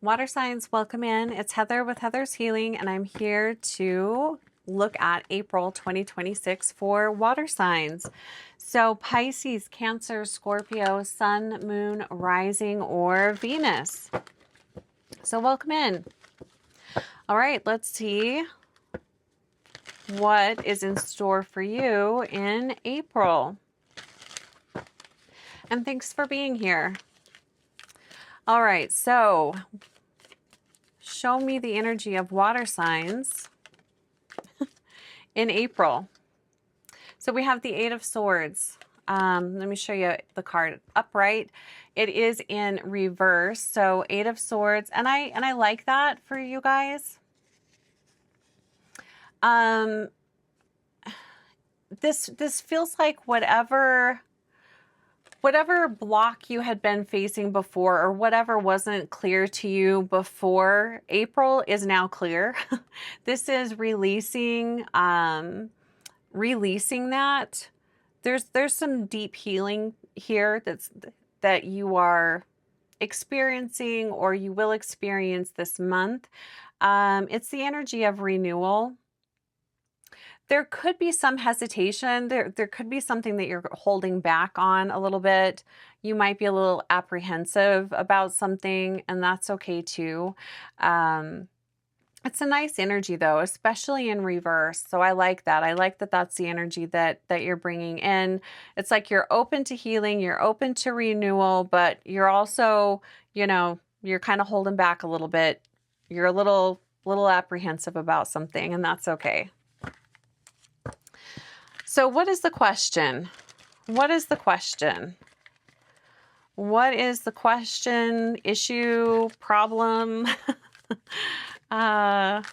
Water signs, welcome in. It's Heather with Heather's Healing, and I'm here to look at April 2026 for water signs. So Pisces, Cancer, Scorpio, Sun, Moon, Rising, or Venus. So welcome in. All right, let's see what is in store for you in April. And thanks for being here. All right, so show me the energy of water signs in April. So we have the Eight of Swords. Let me show you the card upright. It is in reverse. So Eight of Swords, and I like that for you guys. This feels like whatever block you had been facing before, or whatever wasn't clear to you before April, is now clear. This is releasing that. There's some deep healing here that you are experiencing, or you will experience this month. It's the energy of renewal. There could be some hesitation. There could be something that you're holding back on a little bit. You might be a little apprehensive about something, and that's okay too. It's a nice energy though, especially in reverse. So I like that. I like that that's the energy that you're bringing in. It's like you're open to healing, you're open to renewal, but you're also, you're kind of holding back a little bit. You're a little apprehensive about something, and that's okay. So what is the question? What is the question? What is the question, issue, problem? What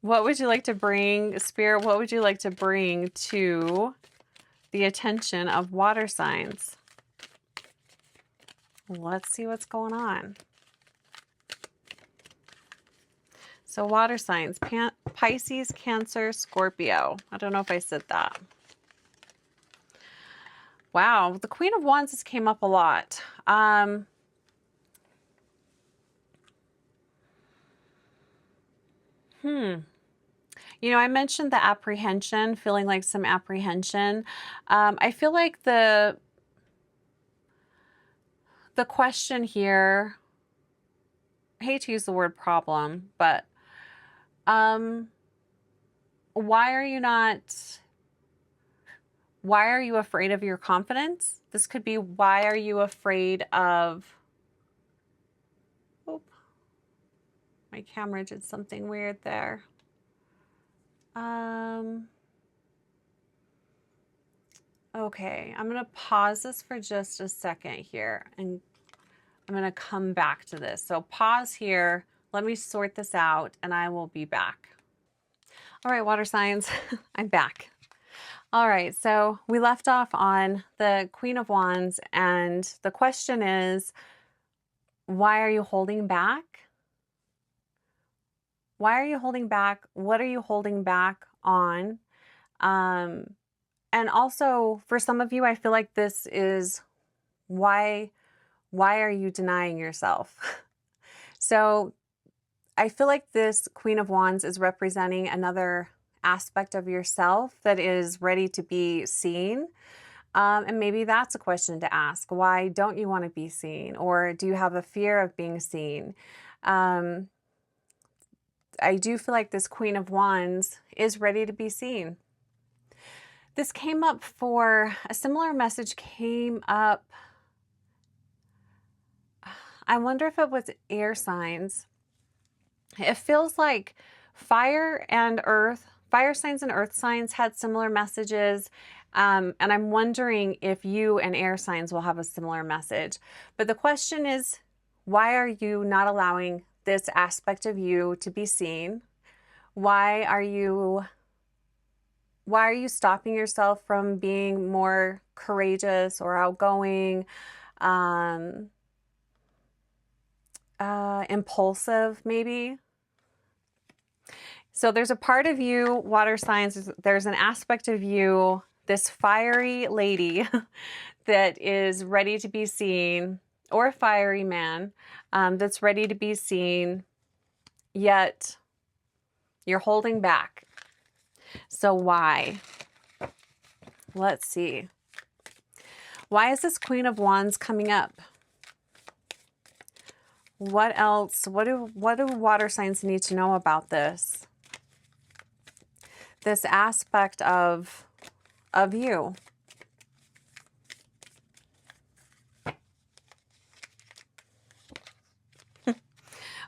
would you like to bring, Spirit? What would you like to bring to the attention of water signs? Let's see what's going on. So water signs, Pisces, Cancer, Scorpio. I don't know if I said that. Wow, the Queen of Wands just came up a lot. I mentioned the apprehension, feeling like some apprehension. I feel like the question here, I hate to use the word problem, but why are you afraid of your confidence? This could be, why are you afraid of, my camera did something weird there. Okay, I'm going to pause this for just a second here, and I'm going to come back to this. So pause here. Let me sort this out, and I will be back. All right, water signs, I'm back. All right, so we left off on the Queen of Wands, and the question is, why are you holding back? Why are you holding back? What are you holding back on? And also, for some of you, I feel like this is why are you denying yourself? So I feel like this Queen of Wands is representing another aspect of yourself that is ready to be seen. And maybe that's a question to ask. Why don't you want to be seen? Or do you have a fear of being seen? I do feel like this Queen of Wands is ready to be seen. This came up for a similar message came up. I wonder if it was air signs. It feels like fire signs and earth signs had similar messages. And I'm wondering if you and air signs will have a similar message. But the question is, why are you not allowing this aspect of you to be seen? Why are you stopping yourself from being more courageous or outgoing, impulsive maybe? So there's a part of you, water signs, there's an aspect of you, this fiery lady that is ready to be seen. or a fiery man that's ready to be seen, yet you're holding back. So why? Let's see. Why is this Queen of Wands coming up? What else? What do water signs need to know about this? This aspect of you.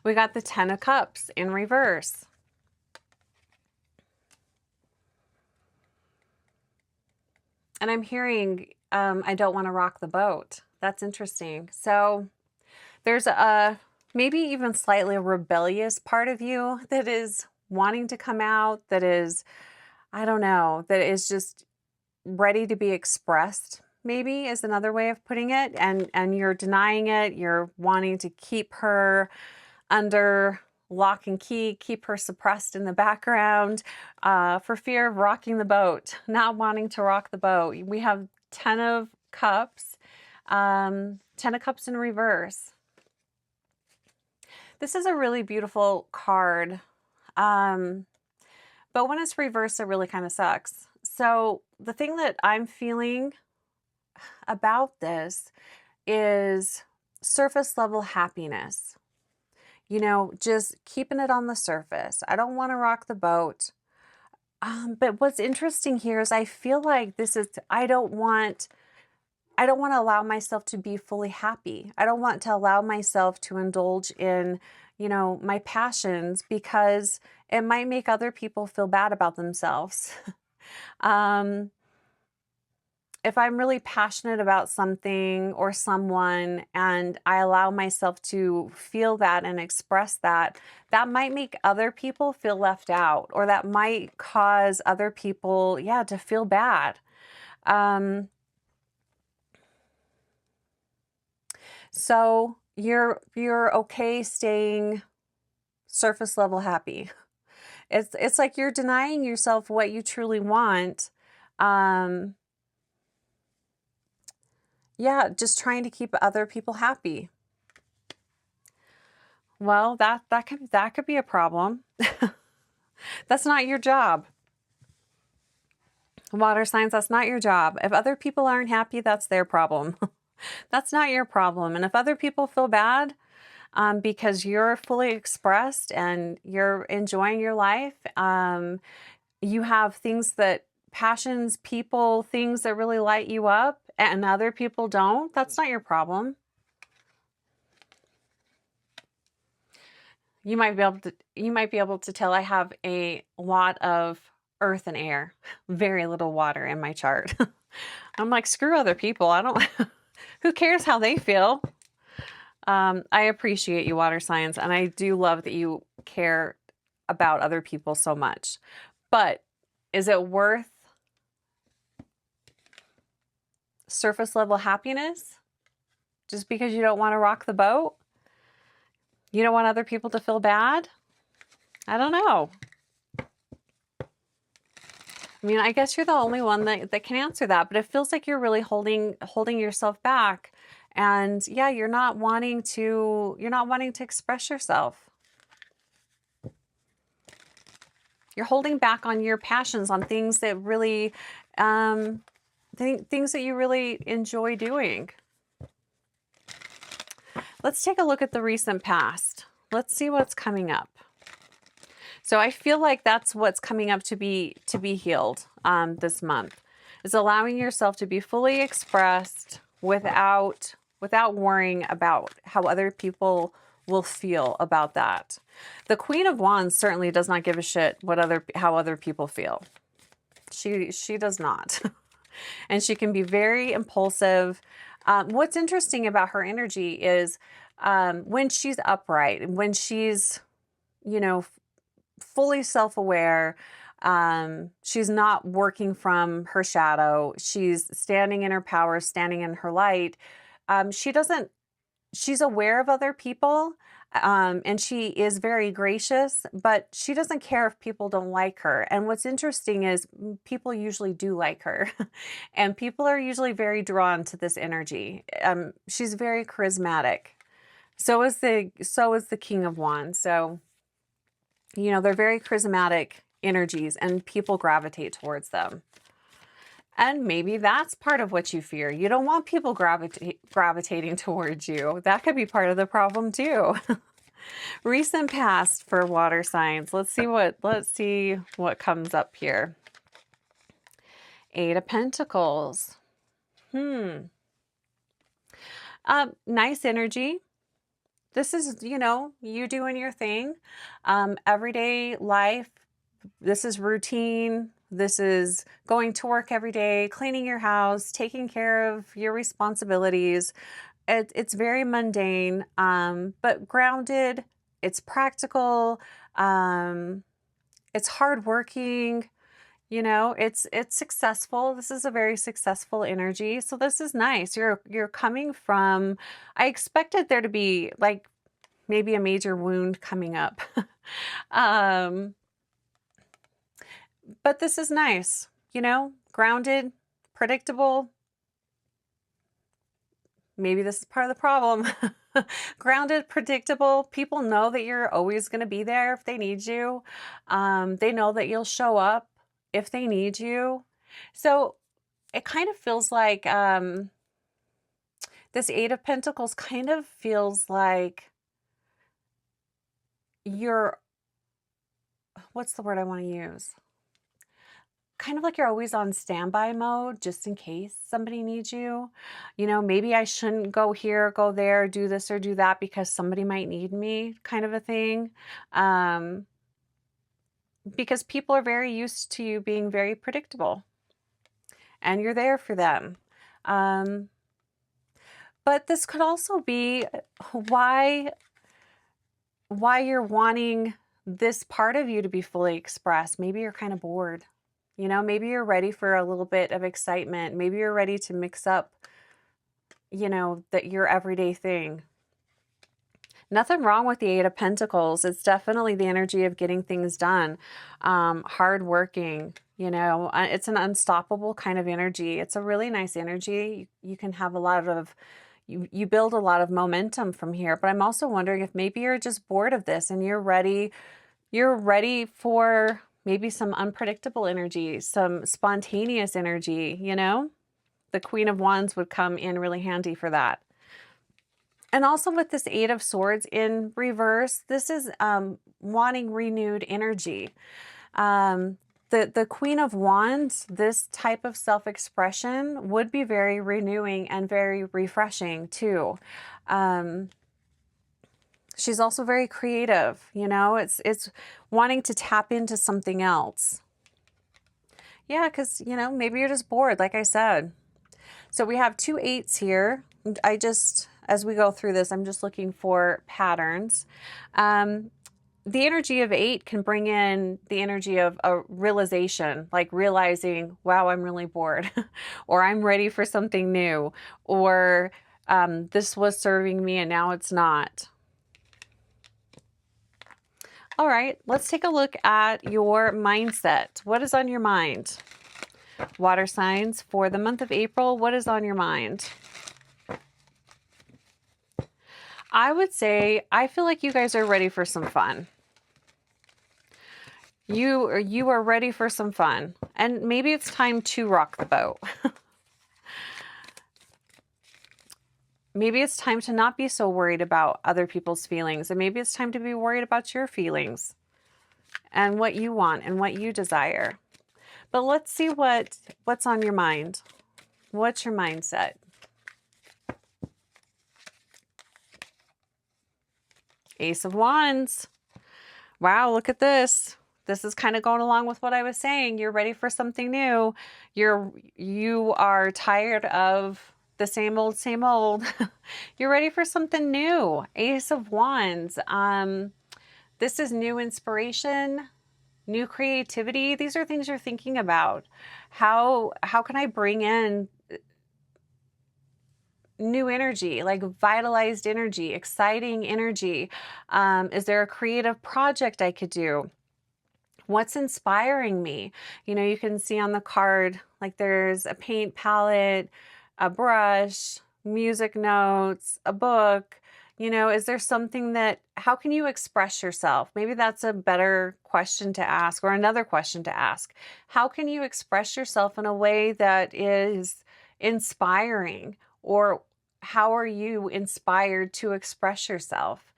We got the Ten of Cups in reverse. And I'm hearing, I don't want to rock the boat. That's interesting. So there's a maybe even slightly rebellious part of you that is wanting to come out, that is, I don't know, that is just ready to be expressed, maybe is another way of putting it. And you're denying it. You're wanting to keep her under lock and key, keep her suppressed in the background for fear of rocking the boat, not wanting to rock the boat. We have Ten of Cups, Ten of Cups in reverse. This is a really beautiful card, but when it's reversed, it really kind of sucks. So the thing that I'm feeling about this is surface level happiness. You know, just keeping it on the surface. I don't want to rock the boat. But what's interesting here is I feel like this is, I don't want to allow myself to be fully happy. I don't want to allow myself to indulge in, you know, my passions, because it might make other people feel bad about themselves. If I'm really passionate about something or someone and I allow myself to feel that and express that, that might make other people feel left out, or that might cause other people, yeah, to feel bad. So you're okay staying surface level happy. It's like you're denying yourself what you truly want. Yeah, just trying to keep other people happy. Well, that could be a problem. That's not your job. Water signs, that's not your job. If other people aren't happy, that's their problem. That's not your problem. And if other people feel bad because you're fully expressed and you're enjoying your life, you have things that, passions, people, things that really light you up, and other people don't, that's not your problem. You might be able to tell I have a lot of earth and air, very little water in my chart. I'm like, screw other people. I don't, who cares how they feel? I appreciate you, water signs, and I do love that you care about other people so much. But is it worth surface level happiness just because you don't want to rock the boat? You don't want other people to feel bad? I don't know. I mean, I guess you're the only one that can answer that, but it feels like you're really holding yourself back. And yeah, you're not wanting to express yourself. You're holding back on your passions, on things that really, things that you really enjoy doing. Let's take a look at the recent past. Let's see what's coming up. So I feel like that's what's coming up to be healed this month, is allowing yourself to be fully expressed without worrying about how other people will feel about that. The Queen of Wands certainly does not give a shit how other people feel. She does not. And she can be very impulsive. What's interesting about her energy is when she's upright, when she's, you know, fully self-aware, she's not working from her shadow, she's standing in her power, standing in her light, she doesn't she's aware of other people, and she is very gracious, but she doesn't care if people don't like her. And what's interesting is people usually do like her, and people are usually very drawn to this energy. She's very charismatic. So is the King of Wands. So, they're very charismatic energies, and people gravitate towards them. And maybe that's part of what you fear. You don't want people gravitating towards you. That could be part of the problem too. Recent past for water signs. Let's see what comes up here. Eight of Pentacles. Nice energy. This is, you doing your thing. Everyday life. This is routine. This is going to work every day, cleaning your house, taking care of your responsibilities. It's very mundane, but grounded. It's practical. It's hardworking. It's successful. This is a very successful energy. So this is nice. You're coming from, I expected there to be like maybe a major wound coming up. But this is nice, grounded, predictable. Maybe this is part of the problem. Grounded, predictable. People know that you're always going to be there if they need you. They know that you'll show up if they need you. So it kind of feels like this Eight of Pentacles kind of feels like what's the word I want to use? Kind of like you're always on standby mode just in case somebody needs you. Maybe I shouldn't go here, go there, do this or do that because somebody might need me, kind of a thing. Because people are very used to you being very predictable and you're there for them. But this could also be why you're wanting this part of you to be fully expressed. Maybe you're kind of bored. Maybe you're ready for a little bit of excitement. Maybe you're ready to mix up, your everyday thing. Nothing wrong with the Eight of Pentacles. It's definitely the energy of getting things done. Hardworking, it's an unstoppable kind of energy. It's a really nice energy. You can have a lot of, you build a lot of momentum from here. But I'm also wondering if maybe you're just bored of this and you're ready for maybe some unpredictable energy, some spontaneous energy, The Queen of Wands would come in really handy for that. And also with this Eight of Swords in reverse, this is wanting renewed energy. The Queen of Wands, this type of self-expression would be very renewing and very refreshing too. She's also very creative, it's wanting to tap into something else. Yeah, because, maybe you're just bored, like I said. So we have two eights here. As we go through this, I'm just looking for patterns. The energy of eight can bring in the energy of a realization, like realizing, wow, I'm really bored, or I'm ready for something new, or this was serving me and now it's not. All right, let's take a look at your mindset. What is on your mind? Water signs for the month of April, what is on your mind? I would say, I feel like you guys are ready for some fun. You are ready for some fun. And maybe it's time to rock the boat. Maybe it's time to not be so worried about other people's feelings. And maybe it's time to be worried about your feelings and what you want and what you desire. But let's see what's on your mind. What's your mindset? Ace of Wands. Wow, look at this. This is kind of going along with what I was saying. You're ready for something new. You are tired of the same old, same old. You're ready for something new. Ace of Wands. This is new inspiration, new creativity. These are things you're thinking about. How can I bring in new energy, like vitalized energy, exciting energy? Is there a creative project I could do? What's inspiring me? You know, you can see on the card, like there's a paint palette, a brush, music notes, a book. You know, is there something that, how can you express yourself? Maybe that's a better question to ask, or another question to ask. How can you express yourself in a way that is inspiring? Or how are you inspired to express yourself?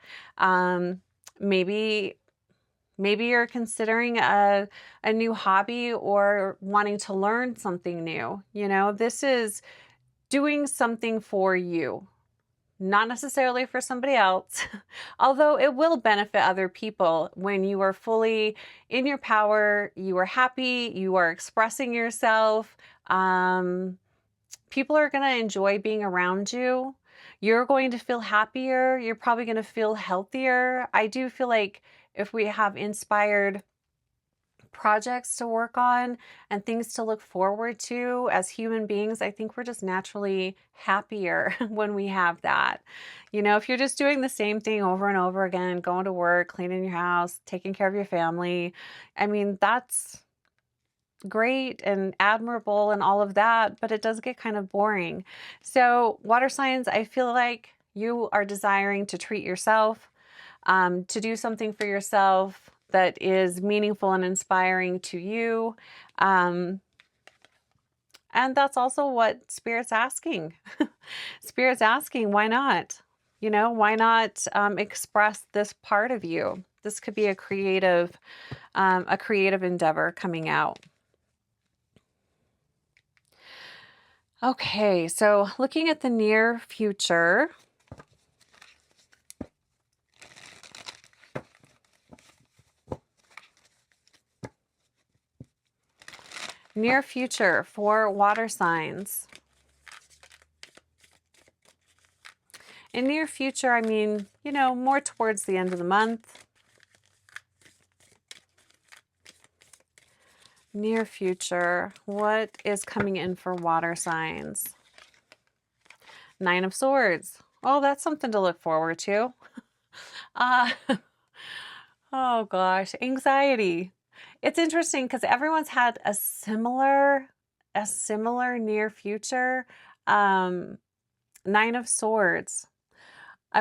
Maybe you're considering a new hobby or wanting to learn something new. You know, this is doing something for you, not necessarily for somebody else, although it will benefit other people when you are fully in your power, you are happy, you are expressing yourself. People are going to enjoy being around you. You're going to feel happier. You're probably going to feel healthier. I do feel like if we have inspired projects to work on and things to look forward to as human beings, I think we're just naturally happier when we have that. You know, if you're just doing the same thing over and over again, going to work, cleaning your house, taking care of your family, I mean, that's great and admirable and all of that, but it does get kind of boring. So water signs, I feel like you are desiring to treat yourself, to do something for yourself that is meaningful and inspiring to you. And that's also what Spirit's asking. Spirit's asking, why not? You know, why not express this part of you? This could be a creative endeavor coming out. Okay, so looking at the near future. Near future for water signs. In near future, I mean, you know, more towards the end of the month. Near future, what is coming in for water signs? Nine of Swords. Oh, that's something to look forward to. Oh gosh, anxiety. It's interesting because everyone's had a similar near future. Nine of Swords.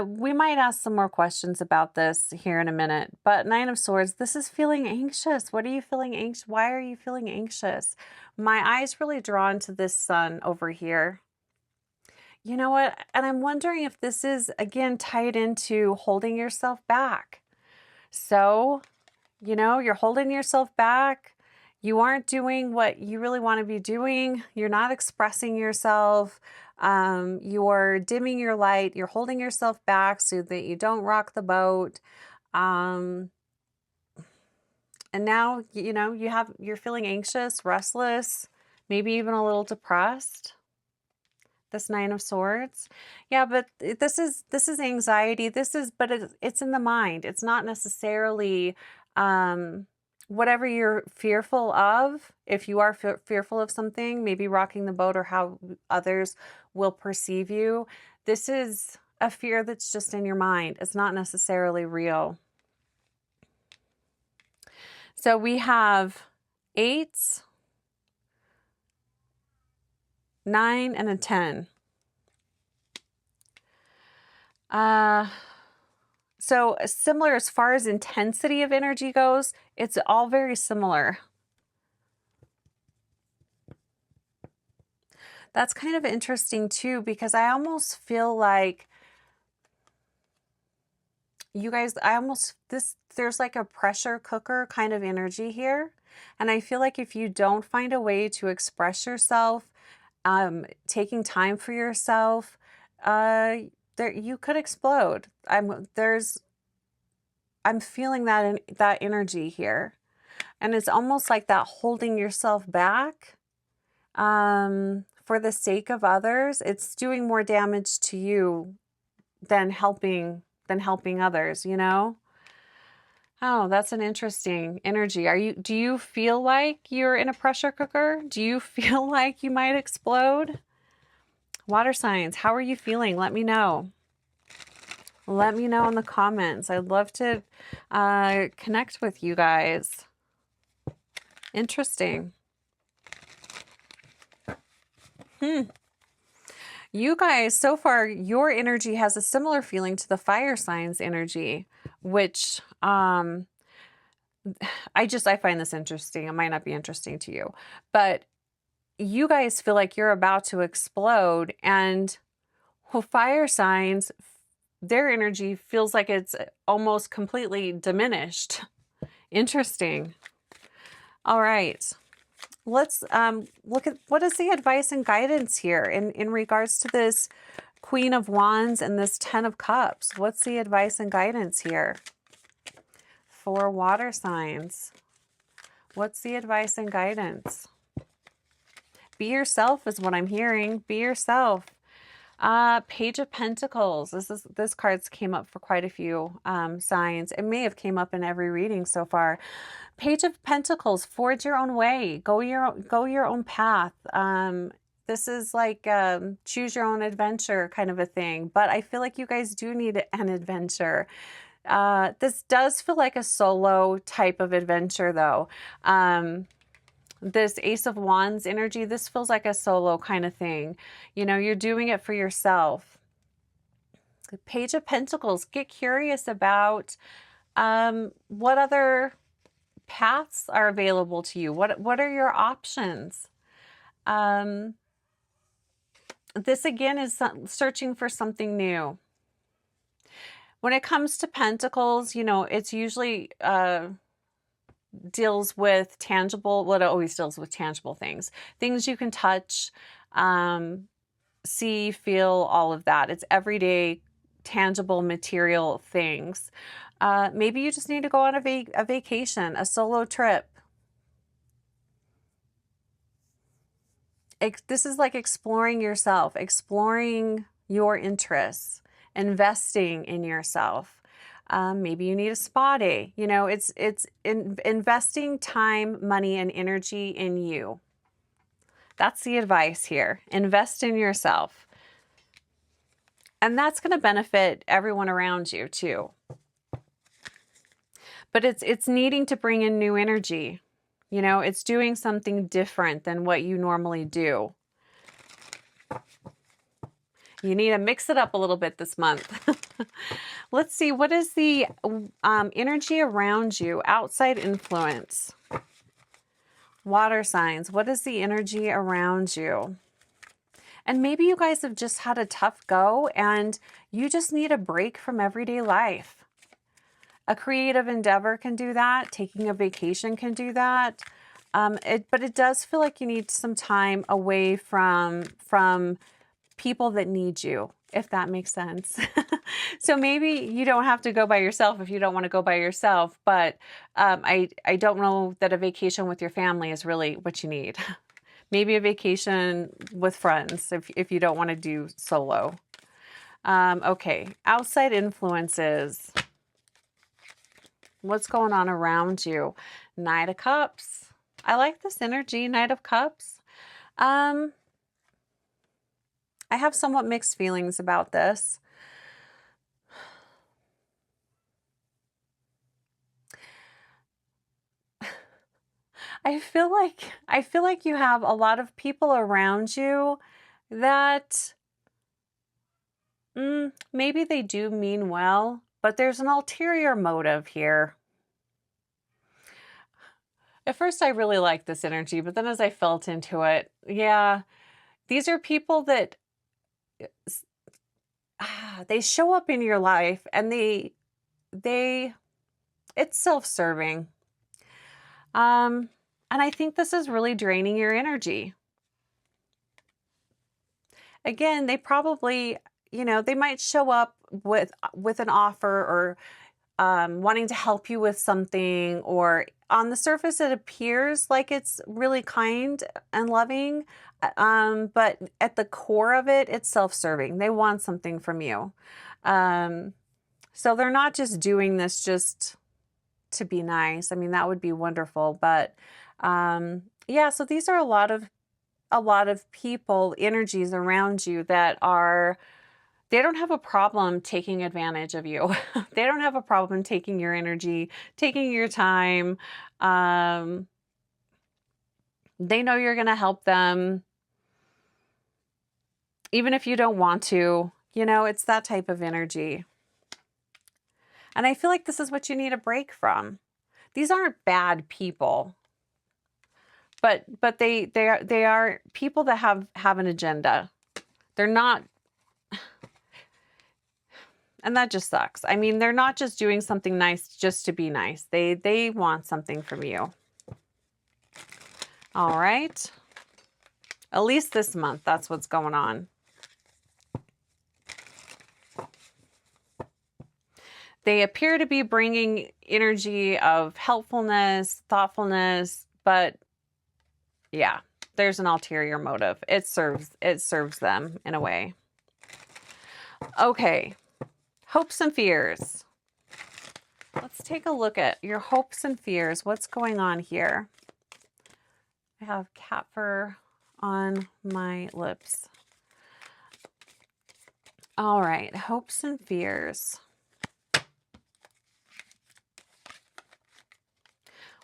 We might ask some more questions about this here in a minute, but Nine of Swords, this is feeling anxious. What are you feeling anxious? Why are you feeling anxious? My eye's really drawn to this sun over here. You know what? And I'm wondering if this is, again, tied into holding yourself back. So, you know, you're holding yourself back. You aren't doing what you really want to be doing. You're not expressing yourself. You're dimming your light. You're holding yourself back so that you don't rock the boat. And now, you know, you're feeling anxious, restless, maybe even a little depressed. This Nine of Swords. Yeah, but this is anxiety. But it's in the mind. It's not necessarily whatever you're fearful of. If you are fearful of something, maybe rocking the boat or how others will perceive you, this is a fear that's just in your mind. It's not necessarily real. So we have 8, 9, and a 10. So similar as far as intensity of energy goes, it's all very similar. That's kind of interesting too, because I almost feel like you guys, there's like a pressure cooker kind of energy here. And I feel like if you don't find a way to express yourself, taking time for yourself, you could explode. I'm feeling that energy here. And it's almost like that holding yourself back for the sake of others. It's doing more damage to you than helping others, you know? Oh, that's an interesting energy. Do you feel like you're in a pressure cooker? Do you feel like you might explode? Water signs, how are you feeling? Let me know. Let me know in the comments. I'd love to connect with you guys. Interesting. You guys, so far, your energy has a similar feeling to the fire signs energy, which I find this interesting. It might not be interesting to you, but you guys feel like you're about to explode, and fire signs, their energy feels like it's almost completely diminished. Interesting. All right. Let's look at what is the advice and guidance here in regards to this Queen of Wands and this Ten of Cups. What's the advice and guidance here for water signs? What's the advice and guidance? Be yourself is what I'm hearing. Be yourself. Page of Pentacles. This cards came up for quite a few signs. It may have came up in every reading so far. Page of Pentacles. Forge your own way. Go your own path. This is like choose your own adventure kind of a thing. But I feel like you guys do need an adventure. This does feel like a solo type of adventure, though. This Ace of Wands energy, this feels like a solo kind of thing. You know, you're doing it for yourself. The Page of Pentacles, get curious about what other paths are available to you. What are your options? This again is searching for something new. When it comes to Pentacles, you know, it's usually deals with tangible, well, it always deals with tangible things you can touch, see, feel, all of that. It's everyday tangible material things. Maybe you just need to go on a vacation, a solo trip. This is like exploring yourself, exploring your interests, investing in yourself. Maybe you need a spa day. You know, it's investing time, money, and energy in you. That's the advice here. Invest in yourself. And that's going to benefit everyone around you too. But it's needing to bring in new energy. You know, it's doing something different than what you normally do. You need to mix it up a little bit this month. Let's see, what is the energy around you? Outside influence. Water signs, what is the energy around you? And maybe you guys have just had a tough go and you just need a break from everyday life. A creative endeavor can do that. Taking a vacation can do that. But it does feel like you need some time away from people that need you, if that makes sense. So maybe you don't have to go by yourself if you don't want to go by yourself, but I don't know that a vacation with your family is really what you need. Maybe a vacation with friends if you don't want to do solo. Okay, outside influences. What's going on around you? Knight of Cups. I like this energy, Knight of Cups. I have somewhat mixed feelings about this. I feel like you have a lot of people around you that maybe they do mean well, but there's an ulterior motive here. At first, I really liked this energy, but then as I felt into it, yeah, these are people that they show up in your life and it's self-serving. And I think this is really draining your energy. Again, they probably, you know, they might show up with an offer or wanting to help you with something, or on the surface it appears like it's really kind and loving, but at the core of it, it's self-serving. They want something from you. So they're not just doing this just to be nice. I mean, that would be wonderful, but yeah, so these are a lot of a lot of people, energies around you that are, they don't have a problem taking advantage of you. They don't have a problem taking your energy, taking your time. They know you're going to help them, even if you don't want to. You know, it's that type of energy. And I feel like this is what you need a break from. These aren't bad people, but they are people that have an agenda. They're not, and that just sucks. I mean, they're not just doing something nice just to be nice. They want something from you. All right. At least this month, that's what's going on. They appear to be bringing energy of helpfulness, thoughtfulness, but yeah, there's an ulterior motive. It serves them in a way. Okay. Hopes and fears. Let's take a look at your hopes and fears. What's going on here? I have cat fur on my lips. All right, hopes and fears.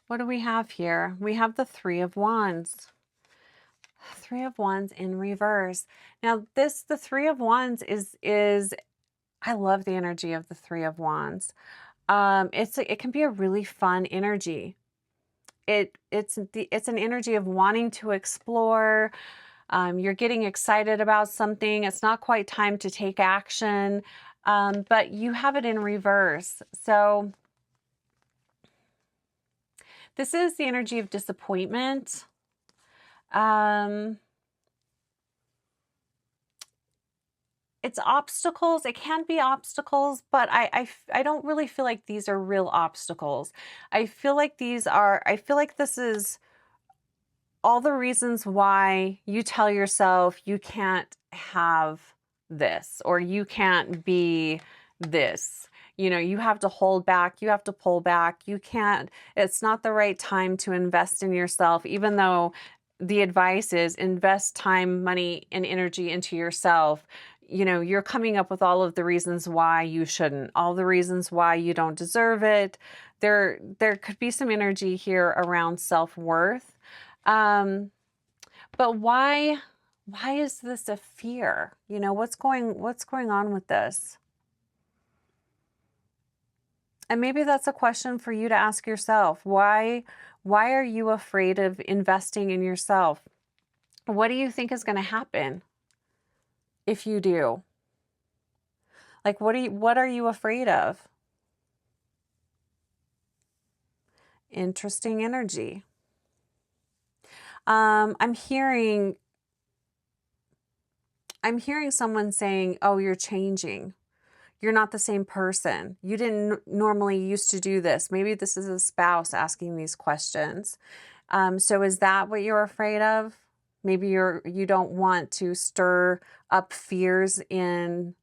What do we have here? We have the Three of Wands. Three of Wands in reverse. Now the Three of Wands is I love the energy of the Three of Wands. It can be a really fun energy. It's an energy of wanting to explore. You're getting excited about something. It's not quite time to take action, but you have it in reverse. So this is the energy of disappointment. It's obstacles. It can be obstacles, but I don't really feel like these are real obstacles. I feel like this is all the reasons why you tell yourself you can't have this or you can't be this. You know, you have to hold back, you have to pull back, you can't, it's not the right time to invest in yourself, even though the advice is invest time, money, and energy into yourself. You know, you're coming up with all of the reasons why you shouldn't, all the reasons why you don't deserve it. There could be some energy here around self-worth. But why is this a fear? You know, what's going on with this? And maybe that's a question for you to ask yourself. Why are you afraid of investing in yourself? What do you think is going to happen if you do? Like, what are you afraid of? Interesting energy. I'm hearing someone saying, "Oh, you're changing. You're not the same person. You didn't normally used to do this." Maybe this is a spouse asking these questions. So is that what you're afraid of? Maybe you don't want to stir up fears in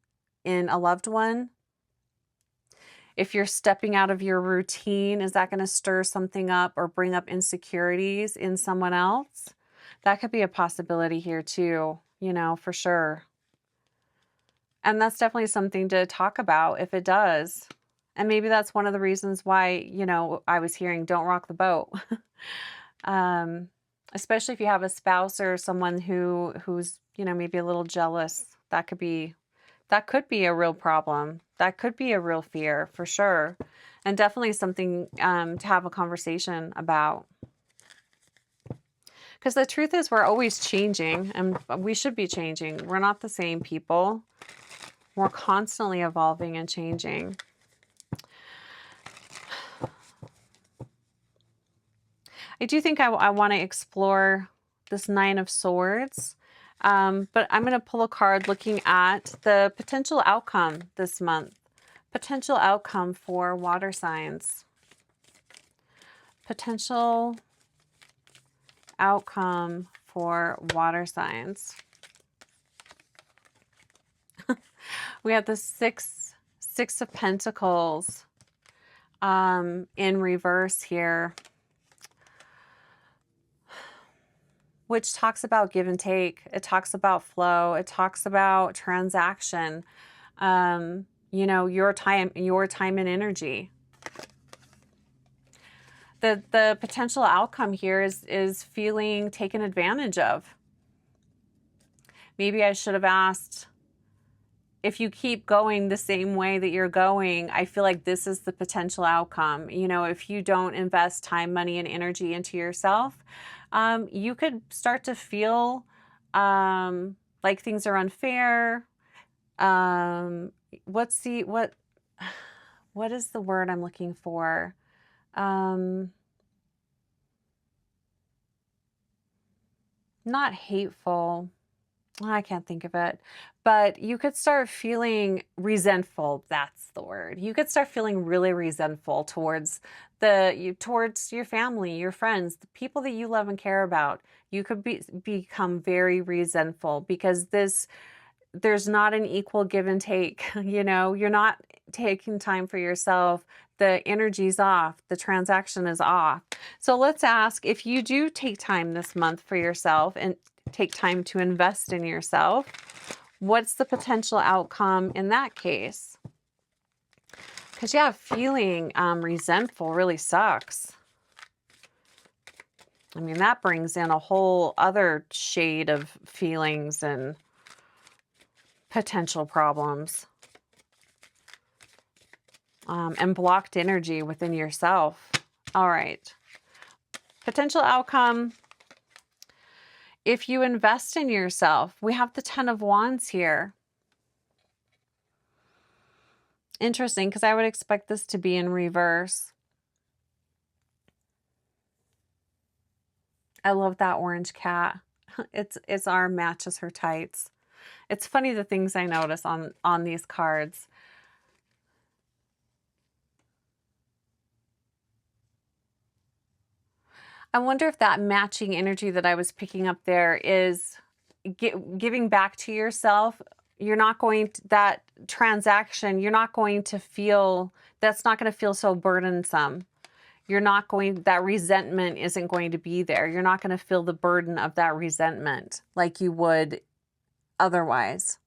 a loved one. If you're stepping out of your routine, is that going to stir something up or bring up insecurities in someone else? That could be a possibility here too, you know, for sure. And that's definitely something to talk about if it does. And maybe that's one of the reasons why, you know, I was hearing don't rock the boat. Especially if you have a spouse or someone who's, you know, maybe a little jealous. That could be a real problem. That could be a real fear for sure. And definitely something to have a conversation about. Because the truth is we're always changing and we should be changing. We're not the same people. We're constantly evolving and changing. I do think I want to explore this Nine of Swords, but I'm going to pull a card looking at the potential outcome this month. Potential outcome for water signs. Potential outcome for water signs. We have the Six of Pentacles in reverse here. which talks about give and take. It talks about flow. It talks about transaction. You know, your time and energy. The potential outcome here is feeling taken advantage of. Maybe I should have asked, if you keep going the same way that you're going, I feel like this is the potential outcome. You know, if you don't invest time, money, and energy into yourself, you could start to feel like things are unfair. What is the word I'm looking for? Not hateful. I can't think of it, but you could start feeling resentful. That's the word. You could start feeling really resentful towards towards your family, your friends, the people that you love and care about. You could become very resentful because there's not an equal give and take. You know, you're not taking time for yourself. The energy's off. The transaction is off. So let's ask, if you do take time this month for yourself and take time to invest in yourself, what's the potential outcome in that case? Because yeah, feeling resentful really sucks. I mean, that brings in a whole other shade of feelings and potential problems. And blocked energy within yourself. All right. Potential outcome. If you invest in yourself, we have the 10 of Wands here. Interesting, because I would expect this to be in reverse. I love that orange cat. It's our matches her tights. It's funny the things I notice on these cards. I wonder if that matching energy that I was picking up there is giving back to yourself. You're not going to, that transaction, you're not going to feel, that's not going to feel so burdensome. You're not going, that resentment isn't going to be there. You're not going to feel the burden of that resentment like you would otherwise.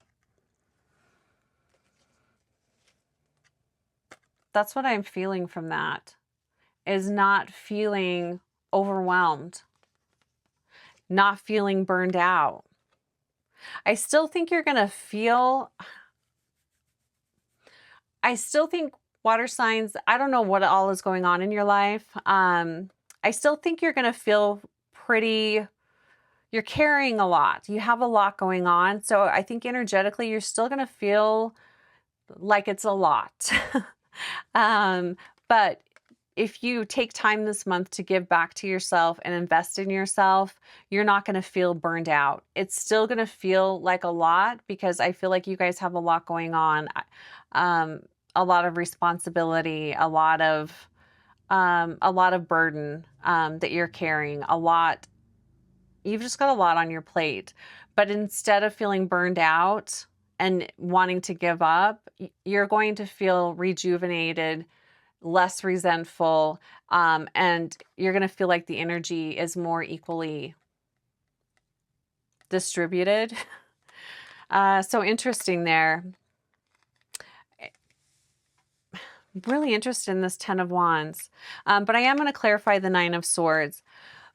That's what I'm feeling from that, is not feeling overwhelmed, not feeling burned out. I still think you're going to feel, I still think water signs, I don't know what all is going on in your life. I still think you're going to feel pretty, you're carrying a lot. You have a lot going on. So I think energetically, you're still going to feel like it's a lot. But if you take time this month to give back to yourself and invest in yourself, you're not going to feel burned out. It's still going to feel like a lot because I feel like you guys have a lot going on, a lot of responsibility, a lot of burden that you're carrying, a lot. You've just got a lot on your plate. But instead of feeling burned out and wanting to give up, you're going to feel rejuvenated, less resentful, and you're going to feel like the energy is more equally distributed. So interesting there. Really interested in this 10 of Wands. But I am going to clarify the 9 of Swords.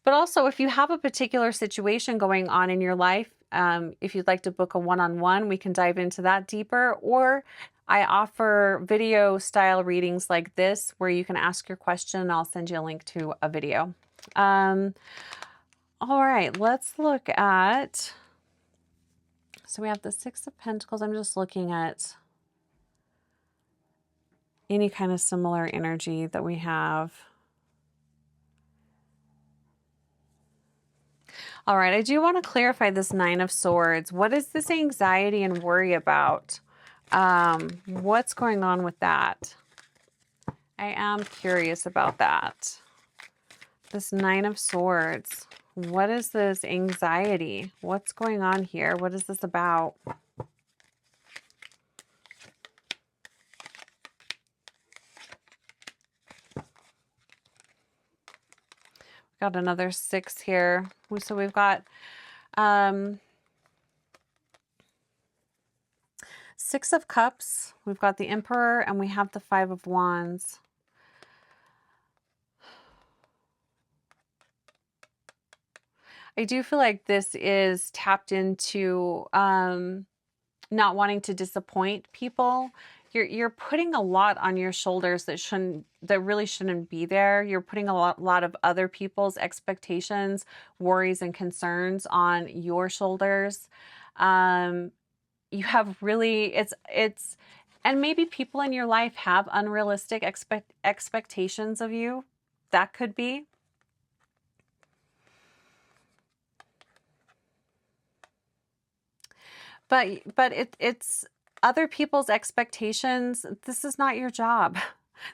But also, if you have a particular situation going on in your life, if you'd like to book a one-on-one, we can dive into that deeper. Or I offer video style readings like this, where you can ask your question. I'll send you a link to a video. All right, let's look at, so we have the 6 of Pentacles. I'm just looking at any kind of similar energy that we have. All right, I do want to clarify this 9 of Swords. What is this anxiety and worry about? What's going on with that? I am curious about that. This 9 of Swords. What is this anxiety? What's going on here? What is this about? Got another 6 here. So we've got 6 of Cups. We've got the Emperor, and we have the 5 of Wands. I do feel like this is tapped into not wanting to disappoint people. You're putting a lot on your shoulders that really shouldn't be there. You're putting a lot of other people's expectations, worries, and concerns on your shoulders. You have really and maybe people in your life have unrealistic expectations of you. That could be. But it's other people's expectations. This is not your job.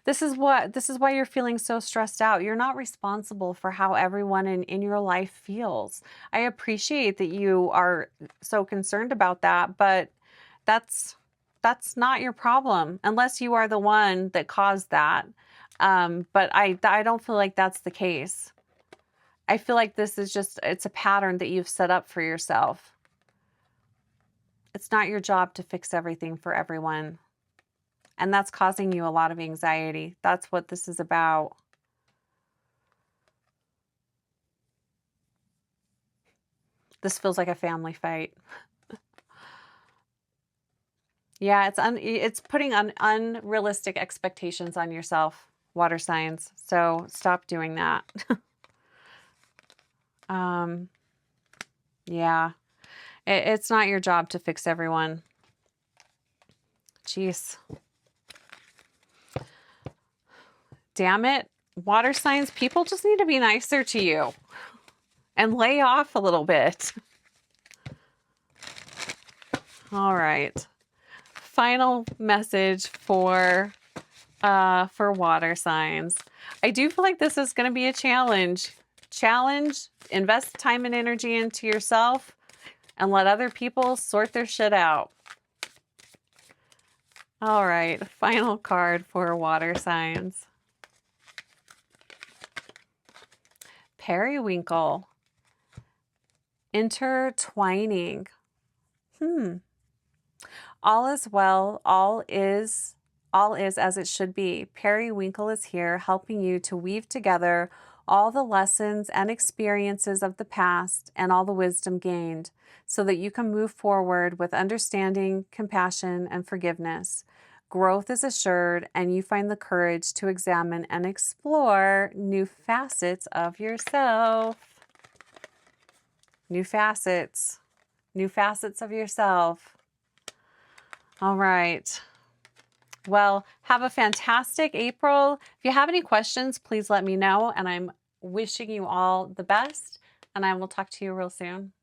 This is why you're feeling so stressed out. You're not responsible for how everyone in your life feels. I appreciate that you are so concerned about that, but that's not your problem unless you are the one that caused that. But I don't feel like that's the case. I feel like this is it's a pattern that you've set up for yourself. It's not your job to fix everything for everyone. And that's causing you a lot of anxiety. That's what this is about. This feels like a family fight. Yeah, it's putting unrealistic expectations on yourself, water signs. So stop doing that. Yeah. It's not your job to fix everyone. Jeez. Damn it. Water signs, people just need to be nicer to you and lay off a little bit. All right. Final message for water signs. I do feel like this is going to be a challenge. Invest time and energy into yourself and let other people sort their shit out. All right, final card for water signs. Periwinkle. Intertwining. All is well, all is as it should be. Periwinkle is here helping you to weave together all the lessons and experiences of the past and all the wisdom gained so that you can move forward with understanding, compassion, and forgiveness. Growth is assured and you find the courage to examine and explore new facets of yourself. New facets of yourself. All right. Well, have a fantastic April. If you have any questions, please let me know. And I'm wishing you all the best. And I will talk to you real soon.